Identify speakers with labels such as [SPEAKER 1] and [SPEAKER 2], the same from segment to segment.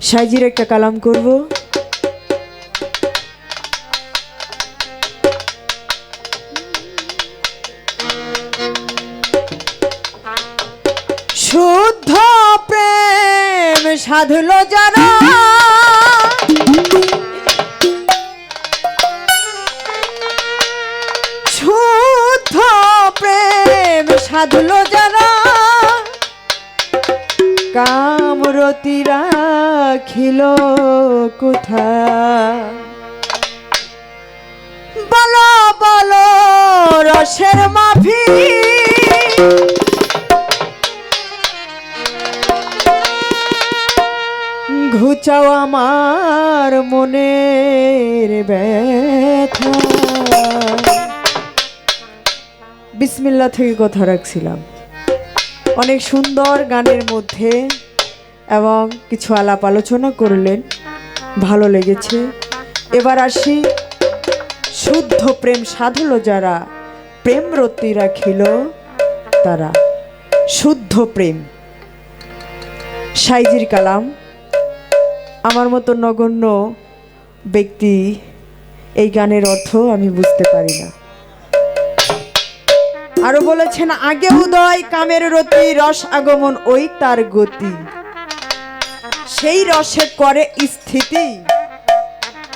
[SPEAKER 1] সাইজির একটা কালাম করব। শুদ্ধ প্রেম সাধল যারা, শুদ্ধ প্রেম সাধল যারা, কামরতি রাখিল কোথায়? বলো বলো রসের মাফি, ঘুচাও আমার মনের ব্যথা। বিসমিল্লাহ থেকে কথা রাখছিলাম। অনেক সুন্দর গানের মধ্যে এবং কিছু আলাপ আলোচনা করলেন, ভালো লেগেছে। এবার আসি, শুদ্ধ প্রেম সাধল যারা, প্রেমরতি রাখিল তারা। শুদ্ধ প্রেম, সাইজির কালাম। আমার মতো নগণ্য ব্যক্তি এই গানের অর্থ আমি বুঝতে পারি না। আরো বলেছেন, আগে উদয় কামের রতি, রস আগমন ওই তার গতি, সেই রসে করে স্থিতি,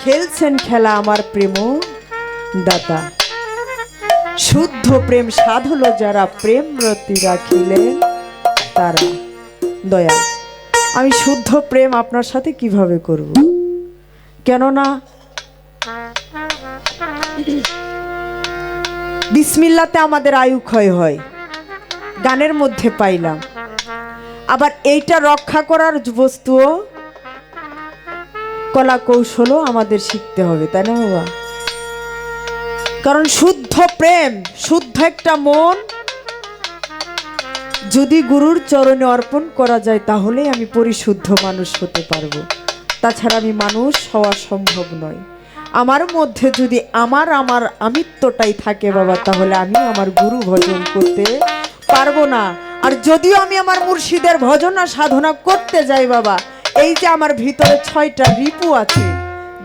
[SPEAKER 1] খেলছেন খেলা আমার প্রেম দাতা। শুদ্ধ প্রেম সাধল যারা, প্রেমরতি রাখিলেন তারা। দয়াল, আমি শুদ্ধ প্রেম আপনার সাথে কিভাবে করব? কেননা বিসমিল্লাতে আমাদের আয়ু ক্ষয় হয়, গানের মধ্যে পাইলাম। আবার এইটা রক্ষা করার বস্তুও, কলা কৌশলও আমাদের শিখতে হবে, তাই না বাবা? কারণ শুদ্ধ প্রেম, শুদ্ধ একটা মন যদি গুরুর চরণে অর্পণ করা যায়, তাহলেই আমি পরিশুদ্ধ মানুষ হতে পারবো। তাছাড়া আমি মানুষ হওয়া সম্ভব নয়। আমার মধ্যে যদি আমার আমিত্বটাই থাকে বাবা, তাহলে আমি আমার গুরু ভজন করতে পারবো না। আর যদিও আমি আমার মুর্শিদের ভজনা সাধনা করতে যাই বাবা, এই যে আমার ভিতরে 6টা রিপু আছে,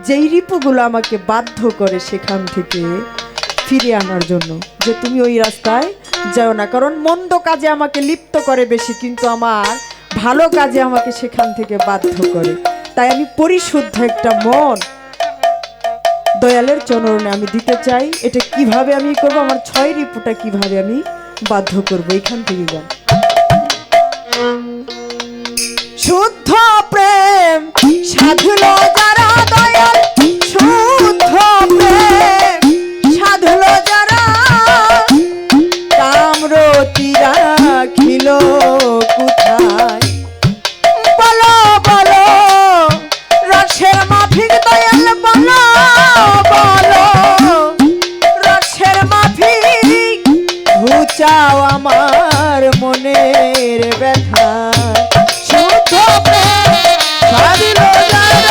[SPEAKER 1] যেই রিপুগুলো আমাকে বাধ্য করে সেখান থেকে ফিরে আনার জন্য, যে তুমি ওই রাস্তায় যাও না। কারণ মন্দ কাজে আমাকে লিপ্ত করে বেশি, কিন্তু আমার ভালো কাজে আমাকে সেখান থেকে বাধ্য করে। তাই আমি পরিশুদ্ধ একটা মন দয়ালের চরণে আমি দিতে চাই। এটা কিভাবে আমি করবো, আমার 6 রিপুটা কিভাবে আমি বাধ্য করবো, এখান থেকে যান। শুদ্ধ প্রেম সাধল যারা দয়াল, শুদ্ধ প্রেম সাধল যারা, কামরতি রাখিল কোথায়? বলো বলো রসের মাফিক দয়াল, বলো বলো রসের মাফিক, ঘুচাও আমার মনের ব্যথা। শুদ্ধ প্রেম সাধল যারা,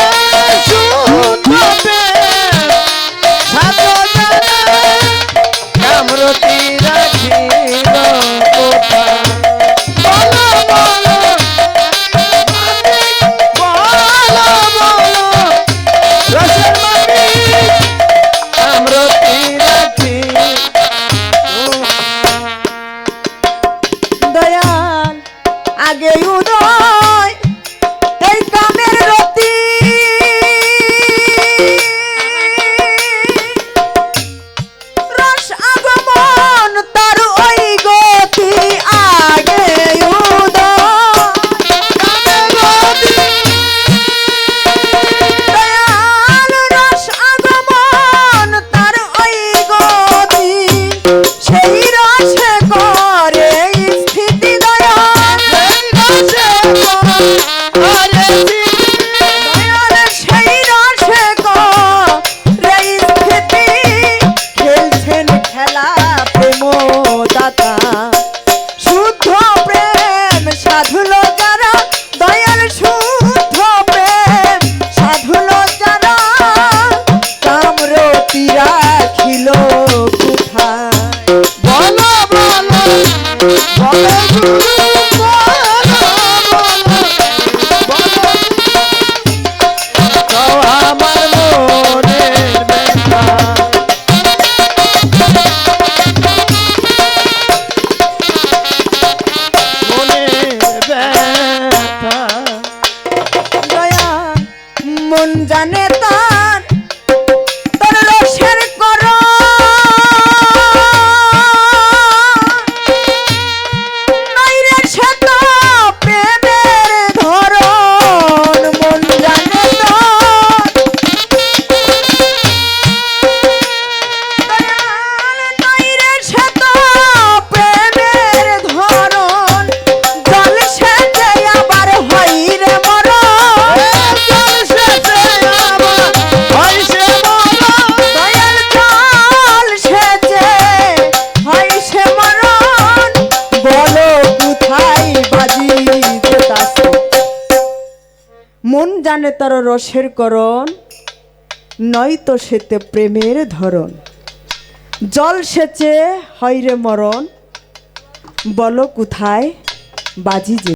[SPEAKER 1] জানে তার রসের করণ, নয়তো সেতে প্রেমের ধরন। জল সেচে হয় রে মরণ, বলো কোথায় বাজি যে